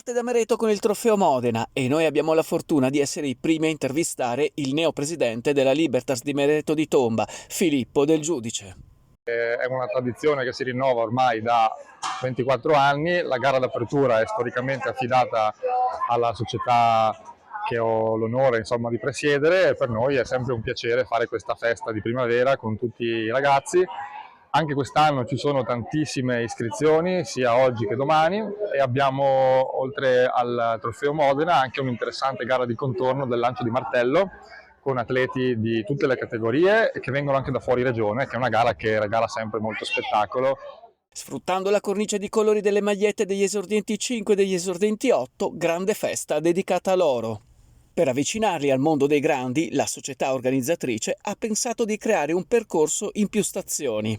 parte da Mareto con il Trofeo Modena e noi abbiamo la fortuna di essere i primi a intervistare il neopresidente della Libertas di Mareto di Tomba, Filippo Del Giudice. È una tradizione che si rinnova ormai da 24 anni, la gara d'apertura è storicamente affidata alla società che ho l'onore di presiedere e per noi è sempre un piacere fare questa festa di primavera con tutti i ragazzi. Anche quest'anno ci sono tantissime iscrizioni, sia oggi che domani, e abbiamo, oltre al Trofeo Modena, anche un'interessante gara di contorno del lancio di martello con atleti di tutte le categorie e che vengono anche da fuori regione, che è una gara che regala sempre molto spettacolo. Sfruttando la cornice di colori delle magliette degli esordienti 5 e degli esordienti 8, grande festa dedicata a loro. Per avvicinarli al mondo dei grandi, la società organizzatrice ha pensato di creare un percorso in più stazioni.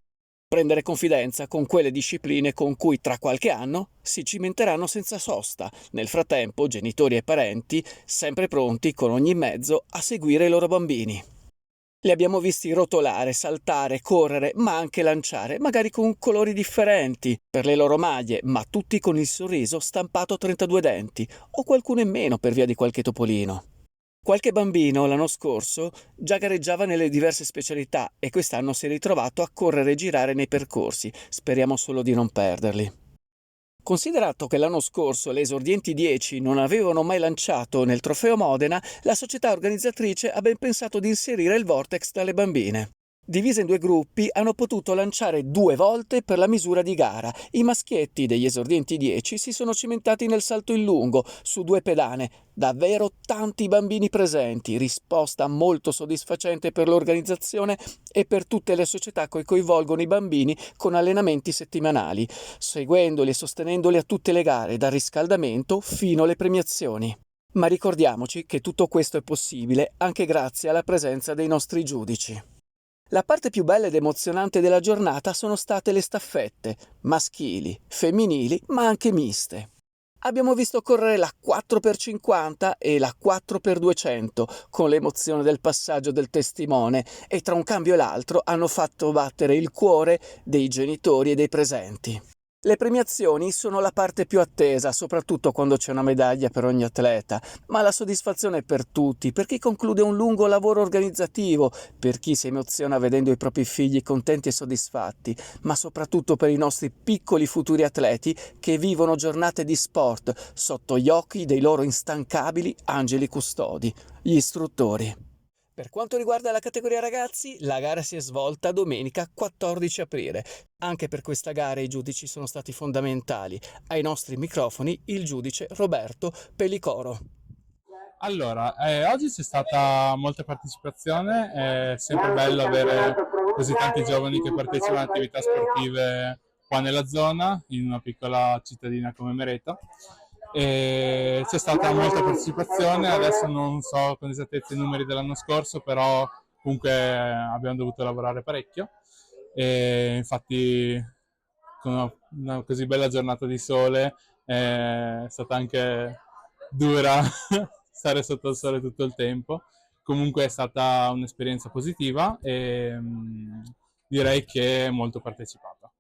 Prendere confidenza con quelle discipline con cui tra qualche anno si cimenteranno senza sosta. Nel frattempo, genitori e parenti sempre pronti con ogni mezzo a seguire i loro bambini. Li abbiamo visti rotolare, saltare, correre, ma anche lanciare, magari con colori differenti per le loro maglie, ma tutti con il sorriso stampato a 32 denti, o qualcuno in meno per via di qualche topolino. Qualche bambino l'anno scorso già gareggiava nelle diverse specialità e quest'anno si è ritrovato a correre e girare nei percorsi. Speriamo solo di non perderli. Considerato che l'anno scorso le esordienti 10 non avevano mai lanciato nel Trofeo Modena, la società organizzatrice ha ben pensato di inserire il Vortex dalle bambine. Divise in due gruppi, hanno potuto lanciare 2 volte per la misura di gara. I maschietti degli esordienti 10 si sono cimentati nel salto in lungo, su 2 pedane. Davvero tanti bambini presenti, risposta molto soddisfacente per l'organizzazione e per tutte le società che coinvolgono i bambini con allenamenti settimanali, seguendoli e sostenendoli a tutte le gare, dal riscaldamento fino alle premiazioni. Ma ricordiamoci che tutto questo è possibile anche grazie alla presenza dei nostri giudici. La parte più bella ed emozionante della giornata sono state le staffette, maschili, femminili, ma anche miste. Abbiamo visto correre la 4x50 e la 4x200 con l'emozione del passaggio del testimone e tra un cambio e l'altro hanno fatto battere il cuore dei genitori e dei presenti. Le premiazioni sono la parte più attesa, soprattutto quando c'è una medaglia per ogni atleta, ma la soddisfazione è per tutti, per chi conclude un lungo lavoro organizzativo, per chi si emoziona vedendo i propri figli contenti e soddisfatti, ma soprattutto per i nostri piccoli futuri atleti che vivono giornate di sport sotto gli occhi dei loro instancabili angeli custodi, gli istruttori. Per quanto riguarda la categoria ragazzi, la gara si è svolta domenica 14 aprile. Anche per questa gara i giudici sono stati fondamentali. Ai nostri microfoni il giudice Roberto Pellicoro. Allora, oggi c'è stata molta partecipazione, è sempre bello avere così tanti giovani che partecipano a attività sportive qua nella zona, in una piccola cittadina come Mareto. E c'è stata molta partecipazione, adesso non so con esattezza i numeri dell'anno scorso, però comunque abbiamo dovuto lavorare parecchio e infatti con una così bella giornata di sole è stata anche dura stare sotto il sole tutto il tempo. Comunque è stata un'esperienza positiva e direi che è molto partecipata.